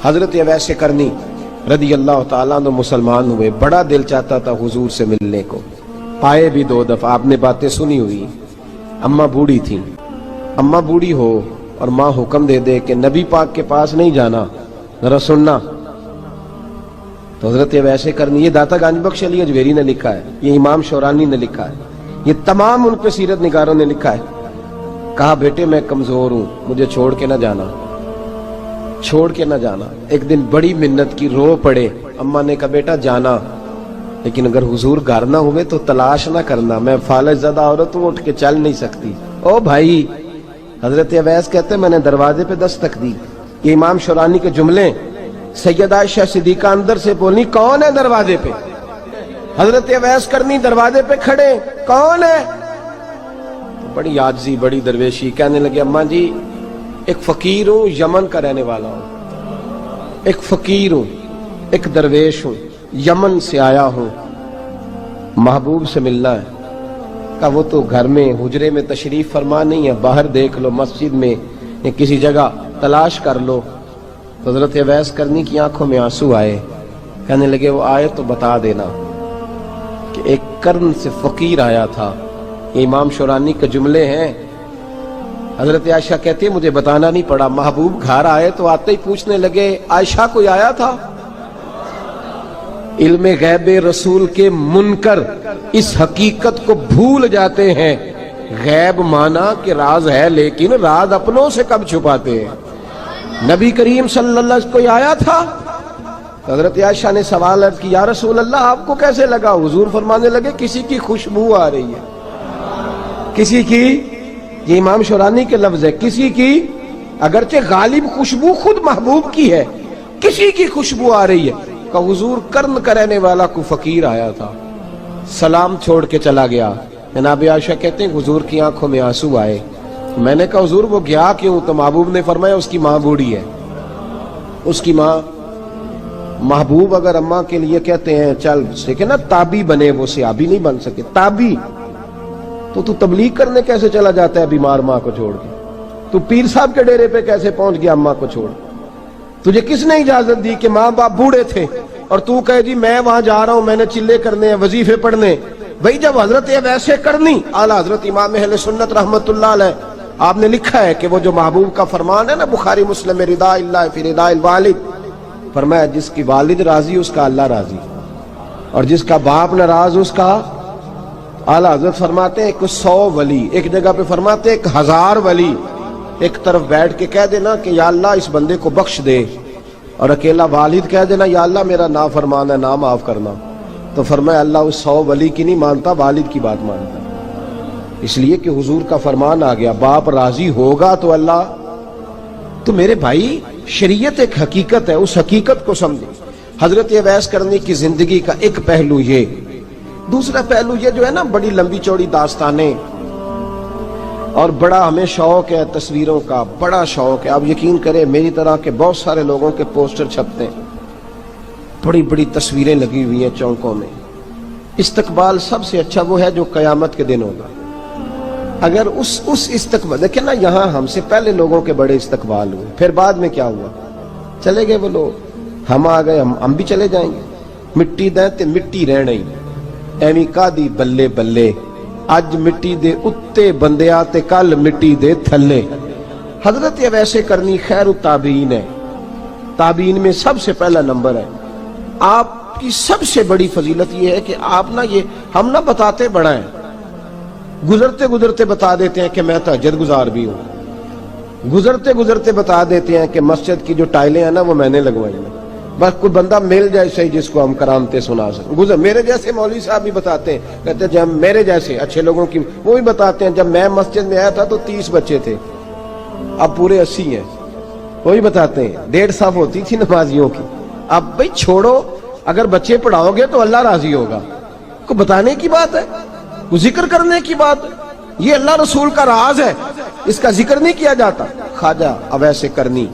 حضرت اویس کرنی رضی اللہ تعالیٰ عنہ مسلمان ہوئے، بڑا دل چاہتا تھا حضور سے ملنے کو، آئے بھی 2 دفعہ، آپ نے باتیں سنی ہوئی۔ اماں بوڑھی تھیں، اماں بوڑھی ہو اور ماں حکم دے دے کہ نبی پاک کے پاس نہیں جانا، ذرا سننا، تو حضرت اویس کرنی، یہ داتا گنج بخش علی اجویری نے لکھا ہے، یہ امام شورانی نے لکھا ہے، یہ تمام ان کے سیرت نگاروں نے لکھا ہے، کہا بیٹے میں کمزور ہوں، مجھے چھوڑ کے نہ جانا، چھوڑ کے نہ جانا۔ ایک دن بڑی منت کی، رو پڑے، اماں نے کہا بیٹا جانا، لیکن اگر حضور گھر نہ ہوئے تو تلاش نہ کرنا، میں فالج زدہ عورت ہوں، اٹھ کے چل نہیں سکتی۔ او بھائی، حضرت اویس کہتے میں نے دروازے پہ دستک دی، یہ امام شورانی کے جملے، سیدہ عائشہ صدیقہ اندر سے بولنی کون ہے دروازے پہ؟ حضرت اویس کرنی دروازے پہ کھڑے، کون ہے؟ بڑی عاجزی، بڑی درویشی، کہنے لگے اماں جی ایک فقیر ہوں، یمن کا رہنے والا ہوں، ایک فقیر ہوں، ایک درویش ہوں، یمن سے آیا ہوں، محبوب سے ملنا ہے۔ کہا وہ تو گھر میں حجرے میں تشریف فرما نہیں ہے، باہر دیکھ لو، مسجد میں یا کسی جگہ تلاش کر لو۔ حضرت اویس کرنی کی آنکھوں میں آنسو آئے، کہنے لگے وہ آئے تو بتا دینا کہ ایک قرن سے فقیر آیا تھا۔ یہ امام شورانی کے جملے ہیں۔ حضرت عائشہ کہتی ہے مجھے بتانا نہیں پڑا، محبوب گھر آئے تو آتے ہی پوچھنے لگے عائشہ کوئی آیا تھا؟ علم غیب رسول کے منکر اس حقیقت کو بھول جاتے ہیں، غیب مانا کہ راز ہے لیکن راز اپنوں سے کب چھپاتے ہیں۔ نبی کریم صلی اللہ علیہ وسلم کوئی آیا تھا؟ حضرت عائشہ نے سوال عرض کی یا رسول اللہ آپ کو کیسے لگا؟ حضور فرمانے لگے کسی کی خوشبو آ رہی ہے، کسی کی، یہ امام شورانی کے لفظ ہے، کسی کی، اگرچہ غالب خوشبو خود محبوب کی ہے، کسی کی خوشبو آ رہی ہے۔ کہ حضور قرن کا رہنے والا کو فقیر آیا تھا، سلام چھوڑ کے چلا گیا۔ جناب عائشہ کہتے ہیں حضور کی آنکھوں میں آنسو آئے۔ میں نے کہا حضور وہ گیا کیوں؟ تو محبوب نے فرمایا اس کی ماں بوڑھی ہے، اس کی ماں، محبوب اگر اماں کے لیے کہتے ہیں چل دیکھیں نا تابی بنے، وہ صحابی نہیں بن سکے، تابی، تو تبلیغ کرنے کیسے چلا جاتا ہے بیمار ماں کو چھوڑ کے؟ تو پیر صاحب کے ڈیرے پہ کیسے پہنچ گیا اماں کو چھوڑ؟ تجھے کس نے اجازت دی کہ ماں باپ بوڑھے تھے اور تو کہے جی میں وہاں جا رہا ہوں، میں نے چلے کرنے ہیں، وظیفے پڑھنے؟ بھئی جب حضرت اویس کرنی اعلیٰ حضرت امام اہل سنت رحمت اللہ علیہ، آپ نے لکھا ہے کہ وہ جو محبوب کا فرمان ہے نا بخاری مسلم میں، رضا اللہ فی رضا الوالد، فرمایا جس کی والد راضی اس کا اللہ راضی، اور جس کا باپ ناراض اس کا، اعلیٰ حضرت فرماتے ہیں 100 ولی، ایک جگہ پہ فرماتے ہیں 1000 ولی ایک طرف بیٹھ کے کہہ دینا کہ یا اللہ اس بندے کو بخش دے، اور اکیلا والد کہہ دینا یا اللہ میرا نافرمان ہے، نا معاف کرنا، تو فرمایا اللہ اس 100 ولی کی نہیں مانتا، والد کی بات مانتا، اس لیے کہ حضور کا فرمان آ گیا باپ راضی ہوگا تو اللہ۔ تو میرے بھائی شریعت ایک حقیقت ہے، اس حقیقت کو سمجھیں۔ حضرت اویس کرنی کی زندگی کا ایک پہلو یہ، دوسرا پہلو یہ جو ہے نا بڑی لمبی چوڑی داستانیں، اور بڑا ہمیں شوق ہے تصویروں کا، بڑا شوق ہے، آپ یقین کریں میری طرح کے بہت سارے لوگوں کے پوسٹر چھپتے ہیں، بڑی بڑی تصویریں لگی ہوئی ہیں چوکوں میں۔ استقبال سب سے اچھا وہ ہے جو قیامت کے دن ہوگا۔ اگر اس استقبال دیکھیں نا، یہاں ہم سے پہلے لوگوں کے بڑے استقبال ہوئے، پھر بعد میں کیا ہوا؟ چلے گئے وہ لوگ، ہم آ گئے، ہم بھی چلے جائیں گے۔ مٹی دیں تے مٹی رہنا ہی، ایویں کا دی بلے بلے، اج مٹی دے اتے بندیا تے کل مٹی دے تھلے۔ حضرت اویس کرنی خیر التابعین ہے، تابعین میں سب سے پہلا نمبر ہے۔ آپ کی سب سے بڑی فضیلت یہ ہے کہ آپ نا، یہ ہم نہ بتاتے بڑا ہیں، گزرتے گزرتے بتا دیتے ہیں کہ میں تہجد گزار بھی ہوں، گزرتے گزرتے بتا دیتے ہیں کہ مسجد کی جو ٹائلیں ہیں نا وہ میں نے لگوائی ہیں، بس کوئی بندہ مل جائے صحیح جس کو ہم کرامتیں سنا سکیں۔ میرے جیسے مولوی صاحب بھی بتاتے ہیں، کہتے ہیں جب میرے جیسے اچھے لوگوں کی وہ بھی بتاتے ہیں جب میں مسجد میں آیا تھا تو 30 بچے تھے، اب پورے 80 ہیں، وہی بتاتے ہیں 1.5 صف ہوتی تھی نمازیوں کی، اب بھئی چھوڑو، اگر بچے پڑھاؤ گے تو اللہ راضی ہوگا، کو بتانے کی بات ہے، کو ذکر کرنے کی بات ہے، یہ اللہ رسول کا راز ہے، اس کا ذکر نہیں کیا جاتا۔ خواجہ اویس کرنی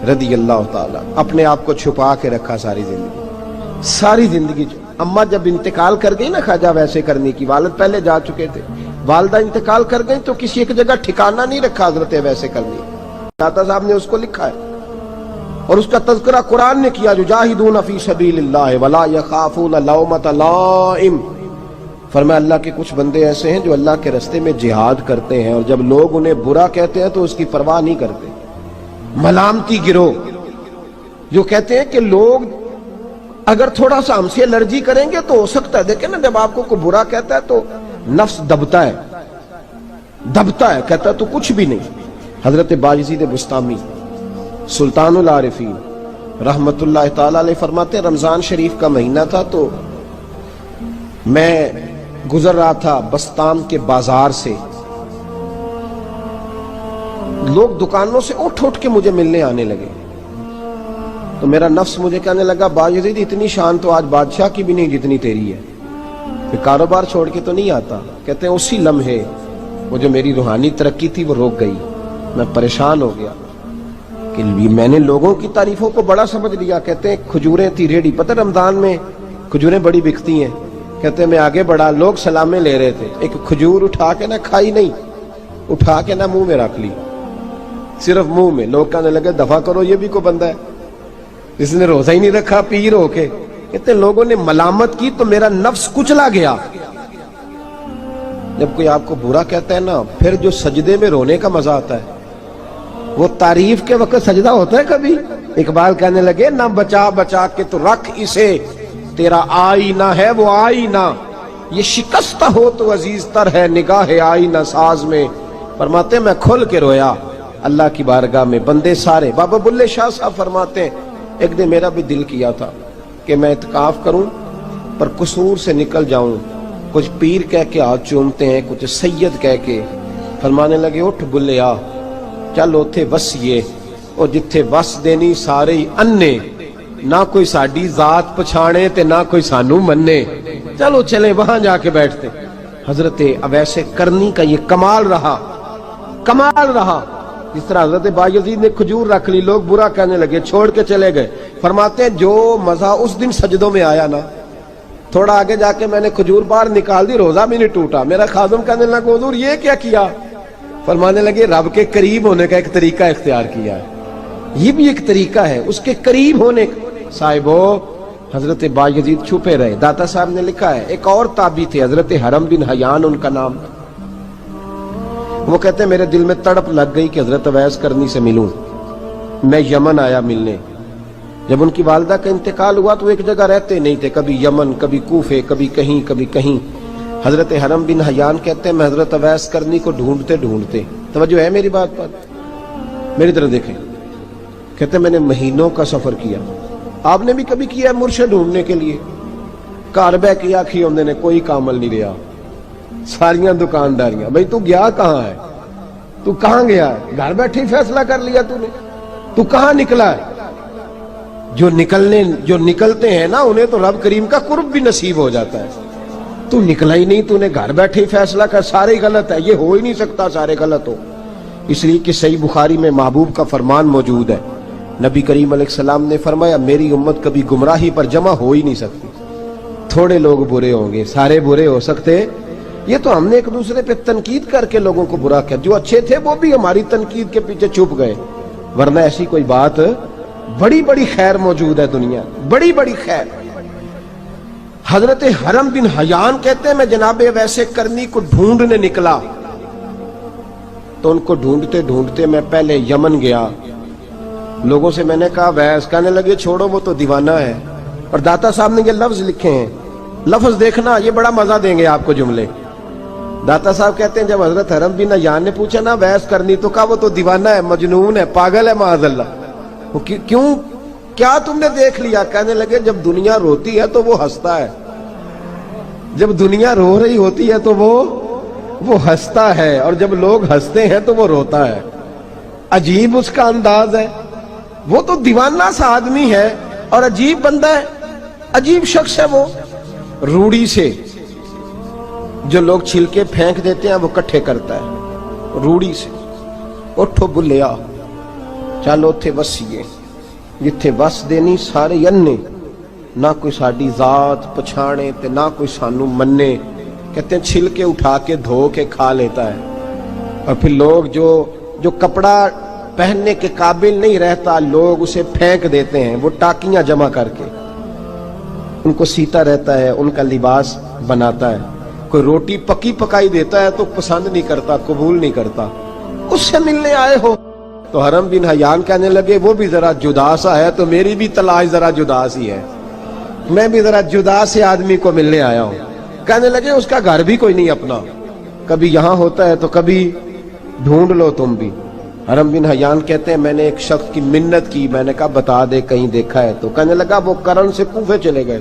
رضی اللہ تعالیٰ اپنے آپ کو چھپا کے رکھا ساری زندگی۔ اماں جب انتقال کر گئی نا خواجہ اویس کرنی کی، والد پہلے جا چکے تھے، والدہ انتقال کر گئی تو کسی ایک جگہ ٹھکانہ نہیں رکھا حضرت اویس کرنی، داتا صاحب نے اس کو لکھا ہے اور اس کا تذکرہ قرآن نے کیا، یجاہدون فی سبیل اللہ ولا یخافون لومۃ لائم۔ فرمایا اللہ کے کچھ بندے ایسے ہیں جو اللہ کے راستے میں جہاد کرتے ہیں اور جب لوگ انہیں برا کہتے ہیں تو اس کی پرواہ نہیں کرتے۔ ملامتی گروہ جو کہتے ہیں کہ لوگ اگر تھوڑا سا ہم سے الرجی کریں گے تو ہو سکتا ہے، دیکھیں نا جب آپ کو کوئی برا کہتا ہے تو نفس دبتا ہے، کہتا ہے تو کچھ بھی نہیں۔ حضرت باجزید بستامی سلطان العارفین رحمت اللہ تعالی علیہ فرماتے ہیں رمضان شریف کا مہینہ تھا تو میں گزر رہا تھا بستام کے بازار سے، لوگ دکانوں سے اٹھ کے مجھے ملنے آنے لگے تو میرا نفس مجھے کہنے لگا باجزید اتنی شان تو آج بادشاہ کی بھی نہیں جتنی تیری ہے، پھر کاروبار چھوڑ کے تو نہیں آتا۔ کہتے ہیں اسی لمحے وہ جو میری روحانی ترقی تھی وہ روک گئی، میں پریشان ہو گیا کہ میں نے لوگوں کی تعریفوں کو بڑا سمجھ لیا۔ کہتے ہیں کھجوریں تھی ریڈی، پتہ رمضان میں کھجوریں بڑی بکتی ہیں، کہتے ہیں میں آگے بڑھا، لوگ سلامیں لے رہے تھے، ایک کھجور اٹھا کے نہ کھائی نہیں، اٹھا کے نہ منہ میں رکھ لی، صرف منہ میں۔ لوگ کہنے لگے دفع کرو یہ بھی کوئی بندہ ہے جس نے روزہ ہی نہیں رکھا پیر ہو کے۔ کہتے ہیں لوگوں نے ملامت کی تو میرا نفس کچلا گیا۔ جب کوئی آپ کو برا کہتا ہے نا، پھر جو سجدے میں رونے کا مزہ آتا ہے وہ تعریف کے وقت سجدہ ہوتا ہے کبھی؟ اقبال کہنے لگے نہ بچا بچا کے تو رکھ اسے، تیرا آئینہ ہے وہ آئینہ، یہ شکستہ ہو تو عزیز تر ہے نگاہ آئینہ ساز میں۔ فرماتے میں کھل کے رویا اللہ کی بارگاہ میں، بندے سارے۔ بابا بلے شاہ صاحب فرماتے ہیں ایک دن میرا بھی دل کیا تھا کہ میں اعتکاف کروں پر قصور سے نکل جاؤں، کچھ پیر کہہ کے ہاتھ چومتے ہیں، کچھ سید کہہ کے۔ فرمانے لگے اٹھ بلے آ چل اوتھے وسیے، اور جتھے وس دینی سارے ہی انے، نہ کوئی ساڈی ذات پچھانے تے نہ کوئی سانو مننے، چلو چلے وہاں جا کے بیٹھتے۔ حضرت اویس کرنی کا یہ کمال رہا، جس طرح حضرت باجزید نے کھجور رکھ لی، لوگ برا کہنے لگے، چھوڑ کے چلے گئے۔ فرماتے ہیں جو مزہ اس دن سجدوں میں آیا نا، تھوڑا آگے جا کے میں نے کھجور باہر نکال دی، روزہ بھی نہیں ٹوٹا۔ میرا خادم کہنے لگا حضور یہ کیا کیا؟ فرمانے لگے رب کے قریب ہونے کا ایک طریقہ اختیار کیا ہے، یہ بھی ایک طریقہ ہے اس کے قریب ہونے کا۔ صاحبو حضرت باجزید چھپے رہے۔ داتا صاحب نے لکھا ہے ایک اور تابعی تھے حضرت حرم بن حیان ان کا نام تھا، وہ کہتے ہیں میرے دل میں تڑپ لگ گئی کہ حضرت اویس کرنی سے ملوں۔ میں یمن آیا ملنے، جب ان کی والدہ کا انتقال ہوا تو ایک جگہ رہتے نہیں تھے، کبھی یمن کبھی کوفے کبھی کہیں۔ حضرت حرم بن حیان کہتے ہیں میں حضرت اویس کرنی کو ڈھونڈتے، توجہ ہے میری بات پر، میری طرف دیکھیں، کہتے ہیں میں نے مہینوں کا سفر کیا، آپ نے بھی کبھی کیا ہے مرشد ڈھونڈنے کے لیے؟ گھر بہ کے آکھی ہم نے کوئی کامل نہیں رہا، ساریاں دکانداریاں، بھئی تو گیا کہاں ہے؟ تو کہاں گیا ہے؟ گھر بیٹھے فیصلہ کر لیا تو نے، تو کہاں نکلا ہے؟ جو نکلتے ہیں نا انہیں تو رب کریم کا قرب بھی نصیب ہو جاتا ہے۔ تو نکلا ہی نہیں، تو نے گھر بیٹھے فیصلہ کر سارے غلط ہے، یہ ہو ہی نہیں سکتا سارے غلط ہو۔ اس لیے کہ صحیح بخاری میں محبوب کا فرمان موجود ہے، نبی کریم علیہ السلام نے فرمایا میری امت کبھی گمراہی پر جمع ہو ہی نہیں سکتی، تھوڑے لوگ برے ہوں گے، سارے برے ہو سکتے؟ یہ تو ہم نے ایک دوسرے پہ تنقید کر کے لوگوں کو برا کیا، جو اچھے تھے وہ بھی ہماری تنقید کے پیچھے چھپ گئے، ورنہ ایسی کوئی بات، بڑی خیر موجود ہے دنیا، بڑی خیر۔ حضرت حرم بن حیان کہتے ہیں میں جناب ویسے کرنی کو ڈھونڈنے نکلا، تو ان کو ڈھونڈتے میں پہلے یمن گیا، لوگوں سے میں نے کہا ویس، کہنے لگے چھوڑو وہ تو دیوانہ ہے۔ اور داتا صاحب نے یہ لفظ لکھے ہیں، لفظ دیکھنا یہ بڑا مزہ دیں گے آپ کو جملے۔ داتا صاحب کہتے ہیں جب حضرت حرم بن حیان نے پوچھا نا ویس کرنی، تو کہا وہ تو دیوانہ ہے، مجنون ہے، پاگل ہے معاذ اللہ۔ کیوں؟ کیا تم نے دیکھ لیا؟ کہنے لگے جب دنیا روتی ہے تو وہ ہنستا ہے، جب دنیا رو رہی ہوتی ہے تو وہ ہنستا ہے، اور جب لوگ ہنستے ہیں تو وہ روتا ہے۔ عجیب اس کا انداز ہے، وہ تو دیوانہ سا آدمی ہے اور عجیب بندہ ہے، عجیب شخص ہے وہ۔ روڑی سے جو لوگ چھلکے پھینک دیتے ہیں وہ کٹھے کرتا ہے، روڑی سے۔ اٹھو بلیا چلو تھے وسیے، جتھے وس دینی سارے انے، نہ کوئی ساڈی ذات پچھانے تے نہ کوئی سانو مننے۔ کہتے ہیں چھلکے اٹھا کے دھو کے کھا لیتا ہے، اور پھر لوگ جو کپڑا پہننے کے قابل نہیں رہتا، لوگ اسے پھینک دیتے ہیں، وہ ٹاکیاں جمع کر کے ان کو سیتا رہتا ہے، ان کا لباس بناتا ہے۔ کوئی روٹی پکی پکائی دیتا ہے تو پسند نہیں کرتا، قبول نہیں کرتا، اس سے ملنے آئے ہو۔ تو حرم بن حیان کہنے لگے وہ بھی ذرا جدا سا ہے تو میری بھی تلاش ذرا جدا سی ہے، میں بھی ذرا جدا سے آدمی کو ملنے آیا ہوں۔ کہنے لگے اس کا گھر بھی کوئی نہیں اپنا، کبھی یہاں ہوتا ہے تو کبھی ڈھونڈ لو تم بھی۔ حرم بن حیان کہتے ہیں میں نے ایک شخص کی منت کی، میں نے کہا بتا دے کہیں دیکھا ہے تو۔ کہنے لگا وہ کرن سے کوفے چلے گئے۔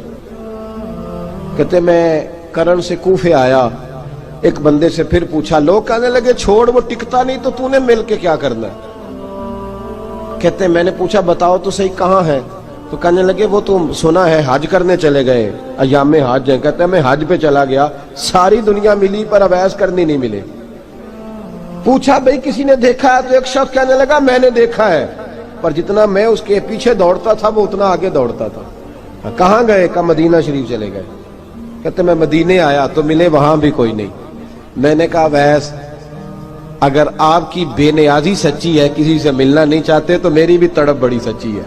کہتے میں کرن سے کوفے آیا، ایک بندے سے پھر پوچھا، لوگ کہنے لگے چھوڑ وہ ٹکتا نہیں تو تو نے مل کے کیا کرنا ہے۔ کہتے ہیں میں نے پوچھا بتاؤ تو صحیح کہاں ہے، تو کہنے لگے وہ تم سنا ہے حج کرنے چلے گئے، ایام حج ہیں۔ کہتے ہیں میں حج پہ چلا گیا، ساری دنیا ملی پر اویس کرنی نہیں ملے۔ پوچھا بھئی کسی نے دیکھا ہے تو ایک شخص کہنے لگا میں نے دیکھا ہے، پر جتنا میں اس کے پیچھے دوڑتا تھا وہ اتنا آگے دوڑتا تھا۔ کہاں گئے؟ کہ مدینہ شریف چلے گئے۔ کہتے میں مدینے آیا تو ملے وہاں بھی کوئی نہیں۔ میں نے کہا ویس اگر آپ کی بے نیازی سچی ہے، کسی سے ملنا نہیں چاہتے، تو میری بھی تڑپ بڑی سچی ہے،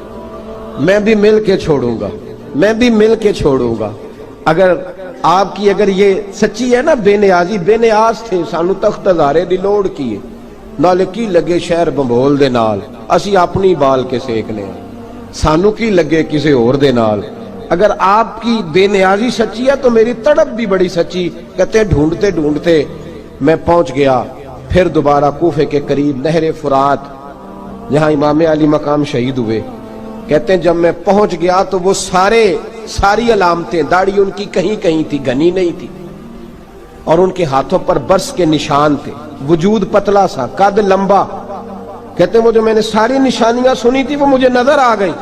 میں بھی مل کے چھوڑوں گا، میں بھی مل کے چھوڑوں گا۔ اگر آپ کی اگر یہ سچی ہے نا بے نیازی، بے نیاز تھے، سانو تخت ہزارے دی لوڑ کی نال کی لگے شہر بمبول دے نال، اسی اپنی بال کے سیکنے سانو کی لگے کسی اور دے نال۔ اگر آپ کی بے نیازی سچی ہے تو میری تڑپ بھی بڑی سچی۔ کہتے ڈھونڈتے ڈھونڈتے میں پہنچ گیا، پھر دوبارہ کوفے کے قریب نہر فرات جہاں امام علی مقام شہید ہوئے۔ کہتے ہیں جب میں پہنچ گیا تو وہ ساری علامتیں، داڑھی ان کی کہیں کہیں تھی، گھنی نہیں تھی، اور ان کے ہاتھوں پر برس کے نشان تھے، وجود پتلا سا، قد لمبا۔ کہتے ہیں وہ جو میں نے ساری نشانیاں سنی تھی وہ مجھے نظر آ گئی۔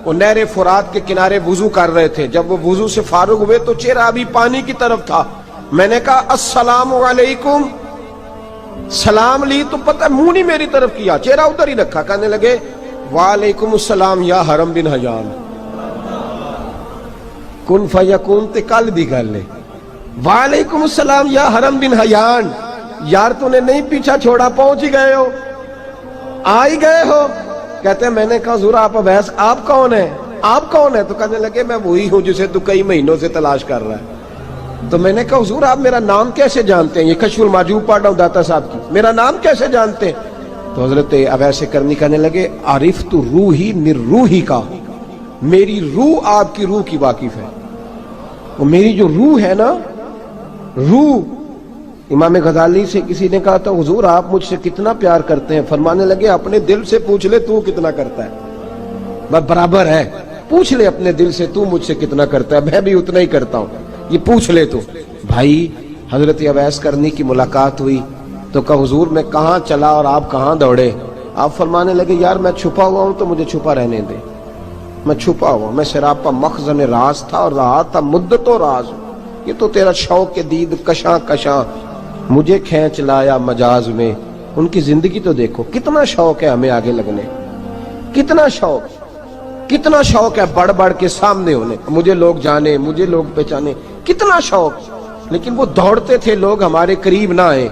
وہ نہر فرات کے کنارے وضو کر رہے تھے، جب وہ وضو سے فارغ ہوئے تو چہرہ ابھی پانی کی طرف تھا۔ میں نے کہا السلام علیکم، سلام لی تو پتہ منہ نہیں میری طرف کیا، چہرہ ادھر ہی رکھا۔ کہنے لگے وعلیکم السلام یا حرم بن حیان، کن فیکون تے کل دی گل ہے۔ وعلیکم السلام یا حرم بن حیان، یار تو نے نہیں پیچھا چھوڑا، پہنچ ہی گئے ہو، آ ہی گئے ہو۔ کہتے ہیں میں نے کہا حضور آپ اویس آپ کون ہیں، آپ کون ہیں؟ تو کہنے لگے میں وہی ہوں جسے تو کئی مہینوں سے تلاش کر رہا ہے۔ تو میں نے کہا حضور آپ میرا نام کیسے جانتے ہیں؟ یہ کشف المحجوب پڑھ رہا ہوں داتا صاحب کی، میرا نام کیسے جانتے ہیں؟ تو حضرت اویس کرنی کہنے لگے عرفت روحی من روحی کا، میری روح آپ کی روح کی واقف ہے۔ وہ میری جو روح ہے نا، روح۔ امام غزالی سے کسی نے کہا تھا حضور آپ مجھ سے کتنا پیار کرتے ہیں؟ فرمانے لگے اپنے دل سے پوچھ لے تو کتنا کرتا ہے، بس برابر ہے، پوچھ لے اپنے دل سے تو مجھ سے کتنا کرتا ہے، میں بھی اتنا ہی کرتا ہوں، یہ پوچھ لے تو۔ بھائی حضرت اویس کرنی کی ملاقات ہوئی تو کہا حضور میں کہاں چلا اور آپ کہاں دوڑے؟ آپ فرمانے لگے یار میں چھپا ہوا ہوں تو مجھے چھپا رہنے دے، میں چھپا ہوا، میں سراپا مخزن راز تھا اور رہا تھا مدت و راز۔ یہ تو تیرا شوق کے دید کشاں کشاں مجھے کھینچ لایا مجاز میں۔ ان کی زندگی تو دیکھو، کتنا شوق ہے ہمیں آگے لگنے، کتنا شوق ہے بڑھ بڑھ کے سامنے ہونے، مجھے لوگ جانے، مجھے لوگ پہچانے، کتنا شوق، لیکن وہ دوڑتے تھے لوگ ہمارے قریب نہ آئے۔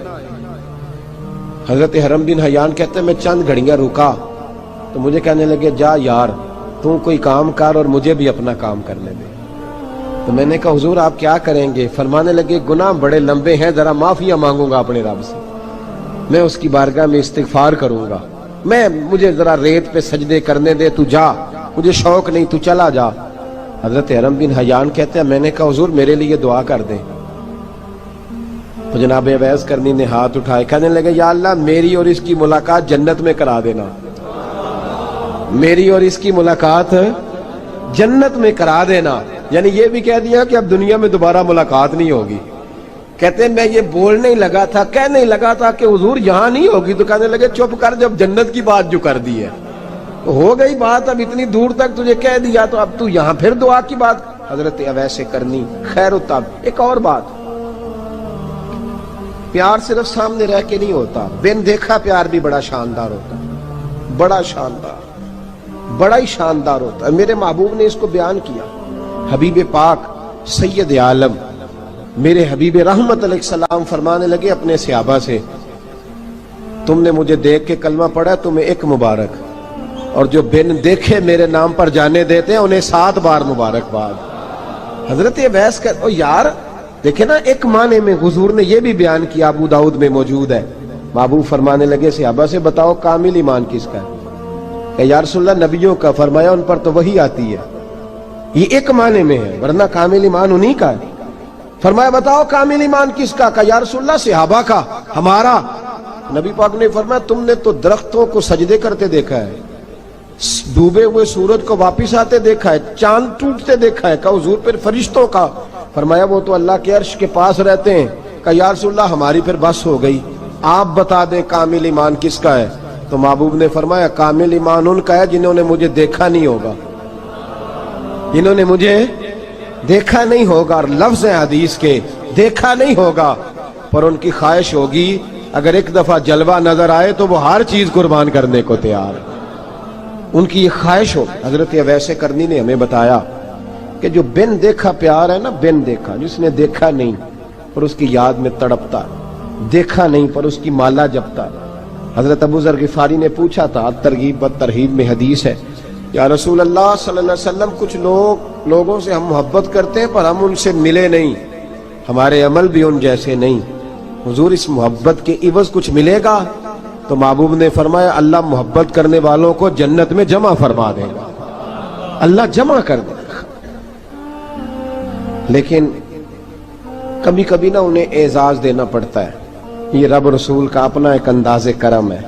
حضرت حرم بن حیان کہتے ہیں میں چند گھڑیاں رکا تو مجھے کہنے لگے جا یار تو کوئی کام کر اور مجھے بھی اپنا کام کرنے دے۔ تو میں نے کہا حضور آپ کیا کریں گے؟ فرمانے لگے گناہ بڑے لمبے ہیں، ذرا معافیہ مانگوں گا اپنے رب سے، میں اس کی بارگاہ میں استغفار کروں گا، مجھے ذرا ریت پہ سجدے کرنے دے، تو جا، مجھے شوق نہیں، تو چلا جا۔ حضرت حرم بن حیان کہتے ہیں میں نے کہا حضور میرے لیے دعا کر دیں۔ تو جناب اویس کرنی نے ہاتھ اٹھائے، کہنے لگے یا اللہ میری اور اس کی ملاقات جنت میں کرا دینا، میری اور اس کی ملاقات جنت میں کرا دینا۔ یعنی یہ بھی کہہ دیا کہ اب دنیا میں دوبارہ ملاقات نہیں ہوگی۔ کہتے ہیں میں یہ بولنے ہی لگا تھا، کہنے ہی لگا تھا کہ حضور یہاں نہیں ہوگی، تو کہنے لگے چپ کر، جب جنت کی بات جو کر دی ہے ہو گئی بات، اب اتنی دور تک تجھے کہہ دیا تو اب تو یہاں پھر دعا کی بات۔ حضرت اویس کرنی خیر الطب۔ ایک اور بات، پیار صرف سامنے رہ کے نہیں ہوتا، بن دیکھا پیار بھی بڑا شاندار ہوتا ہے، بڑا شاندار، بڑا ہی شاندار ہوتا ہے۔ میرے محبوب نے اس کو بیان کیا، حبیب پاک سید عالم میرے حبیب رحمت علیہ السلام فرمانے لگے اپنے صحابہ سے تم نے مجھے دیکھ کے کلمہ پڑھا تمہیں ایک مبارک، اور جو بن دیکھے میرے نام پر جانے دیتے ہیں انہیں 7 بار مبارکباد۔ حضرت اویس کا یار دیکھیں نا، ایک معنی میں حضور نے یہ بھی بیان کیا، ابو داؤد میں موجود ہے۔ محبوب فرمانے لگے صحابہ سے بتاؤ کامل ایمان کس کا ہے؟ کہ یا رسول اللہ نبیوں کا۔ فرمایا ان پر تو وہی آتی ہے، یہ ایک معنی میں ہے، ورنہ کامل ایمان انہی کا ہے۔ فرمایا بتاؤ کامل ایمان کس کا؟ کہ یا رسول اللہ صحابہ کا، ہمارا۔ نبی پاک نے فرمایا تم نے تو درختوں کو سجدے کرتے دیکھا ہے، ڈوبے ہوئے سورج کو واپس آتے دیکھا ہے، چاند ٹوٹتے دیکھا ہے۔ کہ حضور پھر فرشتوں کا؟ فرمایا وہ تو اللہ کے عرش کے پاس رہتے ہیں۔ کہ یا رسول اللہ ہماری پھر بس ہو گئی، آپ بتا دیں کامل ایمان کس کا ہے؟ تو محبوب نے فرمایا کامل ایمان ان کا ہے جنہوں نے مجھے دیکھا نہیں ہوگا، جنہوں نے مجھے دیکھا نہیں ہوگا، اور لفظ ہیں حدیث کے، دیکھا نہیں ہوگا پر ان کی خواہش ہوگی اگر ایک دفعہ جلوہ نظر آئے تو وہ ہر چیز قربان کرنے کو تیار ہے، ان کی یہ خواہش ہو۔ حضرت اویس کرنی نے ہمیں بتایا کہ جو بن دیکھا پیار ہے نا، بن دیکھا، جس نے دیکھا نہیں پر اس کی یاد میں تڑپتا، دیکھا نہیں پر اس کی مالا جپتا۔ حضرت ابو ذر غفاری نے پوچھا تھا، ترغیب و ترہیب میں حدیث ہے، یا رسول اللہ صلی اللہ علیہ وسلم کچھ لوگوں سے ہم محبت کرتے ہیں پر ہم ان سے ملے نہیں، ہمارے عمل بھی ان جیسے نہیں، حضور اس محبت کے عوض کچھ ملے گا؟ تو محبوب نے فرمایا اللہ محبت کرنے والوں کو جنت میں جمع فرما دے گا، اللہ جمع کر دے گا۔ لیکن کبھی کبھی نہ انہیں اعزاز دینا پڑتا ہے، یہ رب رسول کا اپنا ایک انداز کرم ہے،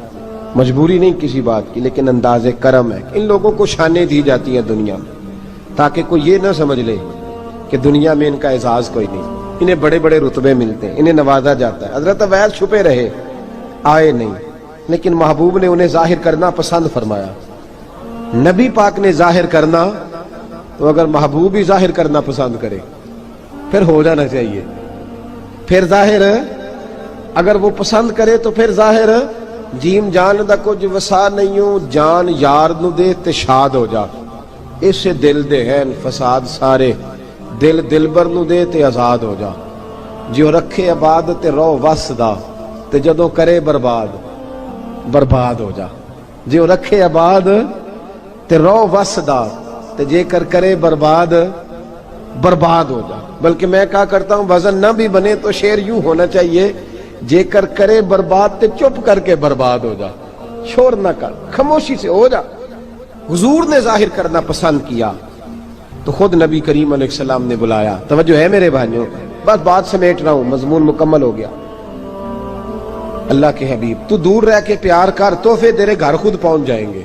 مجبوری نہیں کسی بات کی، لیکن انداز کرم ہے۔ ان لوگوں کو شانیں دی جاتی ہیں دنیا میں تاکہ کوئی یہ نہ سمجھ لے کہ دنیا میں ان کا اعزاز کوئی نہیں، انہیں بڑے بڑے رتبے ملتے ہیں، انہیں نوازا جاتا ہے۔ حضرت اویس چھپے رہے، آئے نہیں، لیکن محبوب نے انہیں ظاہر کرنا پسند فرمایا۔ نبی پاک نے ظاہر کرنا تو اگر محبوب ہی ظاہر کرنا پسند کرے پھر ہو جانا چاہیے، پھر ظاہر اگر وہ پسند کرے تو پھر ظاہر جیم جان دا کچھ وسا نہیں ہوں، جان یار نو دے تے شاد ہو جا، اس سے دل دے ہیں فساد سارے، دل دلبر نو دے تے آزاد ہو جا، جو رکھے آباد تے رو وس دا تے جدوں کرے برباد برباد ہو جا، جو رکھے آباد تے رو وس دا تے جے کر کرے برباد برباد ہو جا۔ بلکہ میں کہا کرتا ہوں وزن نہ بھی بنے تو شعر یوں ہونا چاہیے، جے کر کرے برباد تے چپ کر کے برباد ہو جا، شور نہ کر، خاموشی سے ہو جا۔ حضور نے ظاہر کرنا پسند کیا تو خود نبی کریم علیہ السلام نے بلایا۔ توجہ ہے میرے بھائیوں، بس بات سمیٹ رہا ہوں، مضمون مکمل ہو گیا۔ اللہ کے حبیب تو دور رہ کے پیار کر، تحفے تیرے گھر خود پہنچ جائیں گے،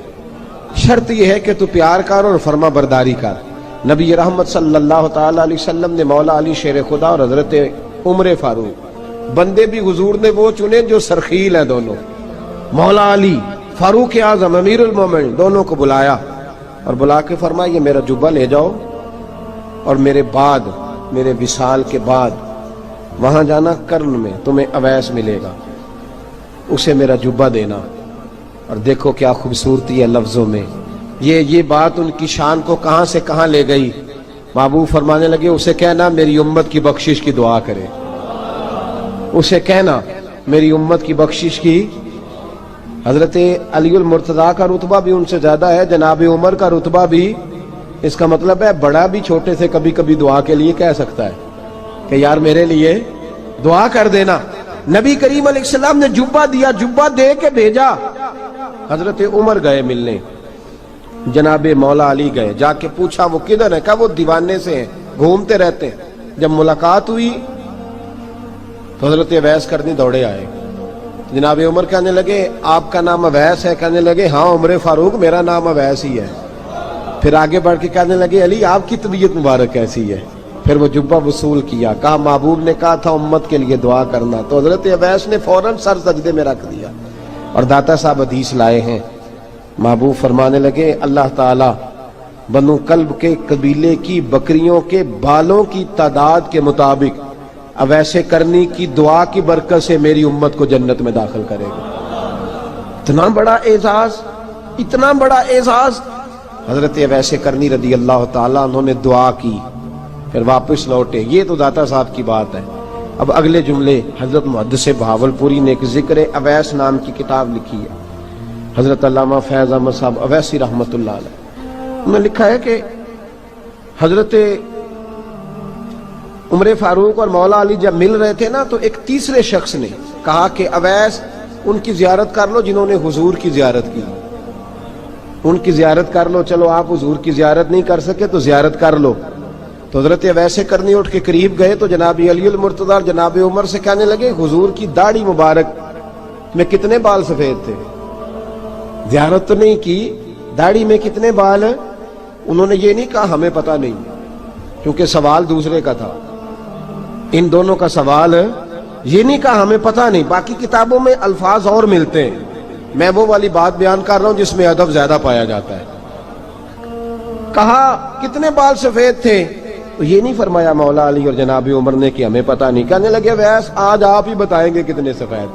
شرط یہ ہے کہ تو پیار کر اور فرما برداری کر۔ نبی رحمت صلی اللہ تعالی علیہ وسلم نے مولا علی شیر خدا اور حضرت عمر فاروق، بندے بھی حضور نے وہ چنے جو سرخیل ہیں دونوں، مولا علی فاروق اعظم امیر المومنین، دونوں کو بلایا اور بلا کے فرمایا یہ میرا جبہ لے جاؤ اور میرے بعد، میرے وصال کے بعد وہاں جانا کرن میں تمہیں اویس ملے گا، اسے میرا جبہ دینا۔ اور دیکھو کیا خوبصورتی ہے لفظوں میں، یہ بات ان کی شان کو کہاں سے کہاں لے گئی۔ محبوب فرمانے لگے اسے کہنا میری امت کی بخشش کی دعا کرے، اسے کہنا میری امت کی بخشش کی۔ حضرت علی المرتضیٰ کا رتبہ بھی ان سے زیادہ ہے، جناب عمر کا رتبہ بھی، اس کا مطلب ہے بڑا بھی چھوٹے سے کبھی کبھی دعا کے لیے کہہ سکتا ہے کہ یار میرے لیے دعا کر دینا۔ نبی کریم علیہ السلام نے جبہ دیا، جبہ دے کے بھیجا۔ حضرت عمر گئے ملنے، جناب مولا علی گئے، جا کے پوچھا وہ کدھر ہے؟ کہا وہ دیوانے سے ہیں، گھومتے رہتے ہیں۔ جب ملاقات ہوئی تو حضرت اویس کرنی دوڑے آئے، جناب عمر کہنے لگے آپ کا نام اویس ہے؟ کہنے لگے ہاں عمر فاروق میرا نام اویس ہی ہے۔ پھر آگے بڑھ کے کہنے لگے علی آپ کی طبیعت مبارک کیسی ہے؟ پھر وہ جبہ وصول کیا، کہا محبوب نے کہا تھا امت کے لیے دعا کرنا، تو حضرت اویس نے فوراً سر سجدے میں رکھ دیا۔ اور داتا صاحب حدیث لائے ہیں، محبوب فرمانے لگے اللہ تعالی بنو کلب کے قبیلے کی بکریوں کے بالوں کی تعداد کے مطابق اویس کرنی کی دعا کی برکت سے میری امت کو جنت میں داخل کرے گا۔ اتنا بڑا اعزاز، اتنا بڑا اعزاز۔ حضرت اویس کرنی رضی اللہ تعالیٰ انہوں نے دعا کی، پھر واپس لوٹے۔ یہ تو داتا صاحب کی بات ہے، اب اگلے جملے حضرت محدث بہاولپوری نے ایک ذکر اویس نام کی کتاب لکھی ہے، حضرت علامہ فیض احمد صاحب اویسی رحمۃ اللہ علیہ، انہوں نے لکھا ہے کہ حضرت عمر فاروق اور مولا علی جب مل رہے تھے نا تو ایک تیسرے شخص نے کہا کہ اویس ان کی زیارت کر لو جنہوں نے حضور کی زیارت کی، ان کی زیارت کر لو، چلو آپ حضور کی زیارت نہیں کر سکے تو زیارت کر لو۔ تو حضرت اویس کرنی اٹھ کے قریب گئے تو جناب علی المرتضی اور جناب عمر سے کہنے لگے حضور کی داڑھی مبارک میں کتنے بال سفید تھے؟ زیارت تو نہیں کی، داڑھی میں کتنے بال؟ انہوں نے یہ نہیں کہا ہمیں پتہ نہیں، کیونکہ سوال دوسرے کا تھا، ان دونوں کا سوال یہ نہیں کہا ہمیں پتہ نہیں، باقی کتابوں میں الفاظ اور ملتے ہیں، میں وہ والی بات بیان کر رہا ہوں جس میں ادب زیادہ پایا جاتا ہے۔ کہا کتنے بال سفید تھے؟ تو یہ نہیں فرمایا مولا علی اور جناب عمر نے کہ ہمیں پتہ نہیں، کہنے لگے ویس آج آپ ہی بتائیں گے کتنے سفید،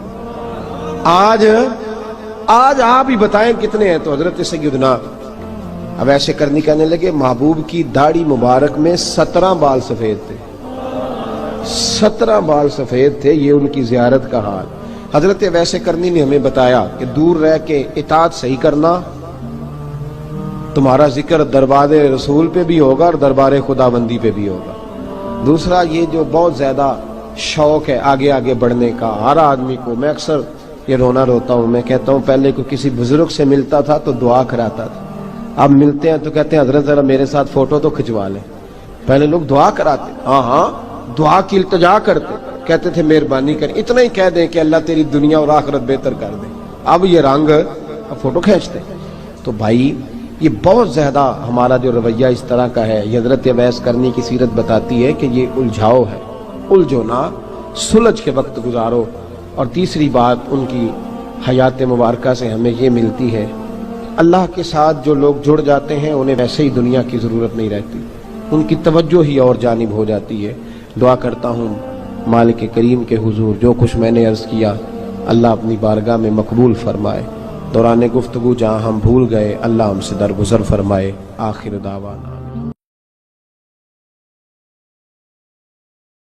آج آپ ہی بتائیں کتنے ہیں۔ تو حضرت سیدنا اویس کرنی کہنے لگے محبوب کی داڑھی مبارک میں 17 بال سفید تھے، 17 بال سفید تھے، یہ ان کی زیارت کا حال۔ حضرت اویس کرنی نے ہمیں بتایا کہ دور رہ کے اطاعت صحیح کرنا، تمہارا ذکر دربار رسول پہ بھی ہوگا اور دربار خداوندی پہ بھی ہوگا۔ دوسرا یہ جو بہت زیادہ شوق ہے آگے آگے بڑھنے کا ہر آدمی کو، میں اکثر یہ رونا روتا ہوں، میں کہتا ہوں پہلے کوئی کسی بزرگ سے ملتا تھا تو دعا کراتا تھا، اب ملتے ہیں تو کہتے ہیں حضرت ذرا میرے ساتھ فوٹو تو کھنچوا لیں۔ پہلے لوگ دعا کراتے، ہاں دعا کی التجا کرتے، کہتے تھے مہربانی کر، اتنا ہی کہہ دیں کہ اللہ تیری دنیا اور آخرت بہتر کر دے، اب یہ رنگ اب فوٹو کھینچتے۔ تو بھائی یہ بہت زیادہ ہمارا جو رویہ اس طرح کا ہے، یہ حضرت اویس کرنی کی سیرت بتاتی ہے کہ یہ الجھاؤ ہے، الجھو نہ، سلجھ کے وقت گزارو۔ اور تیسری بات ان کی حیات مبارکہ سے ہمیں یہ ملتی ہے، اللہ کے ساتھ جو لوگ جڑ جاتے ہیں انہیں ویسے ہی دنیا کی ضرورت نہیں رہتی، ان کی توجہ ہی اور جانب ہو جاتی ہے۔ دعا کرتا ہوں مالک کریم کے حضور جو کچھ میں نے عرض کیا اللہ اپنی بارگاہ میں مقبول فرمائے، دوران گفتگو جہاں ہم بھول گئے اللہ ہم سے درگزر فرمائے۔ آخر دعوانا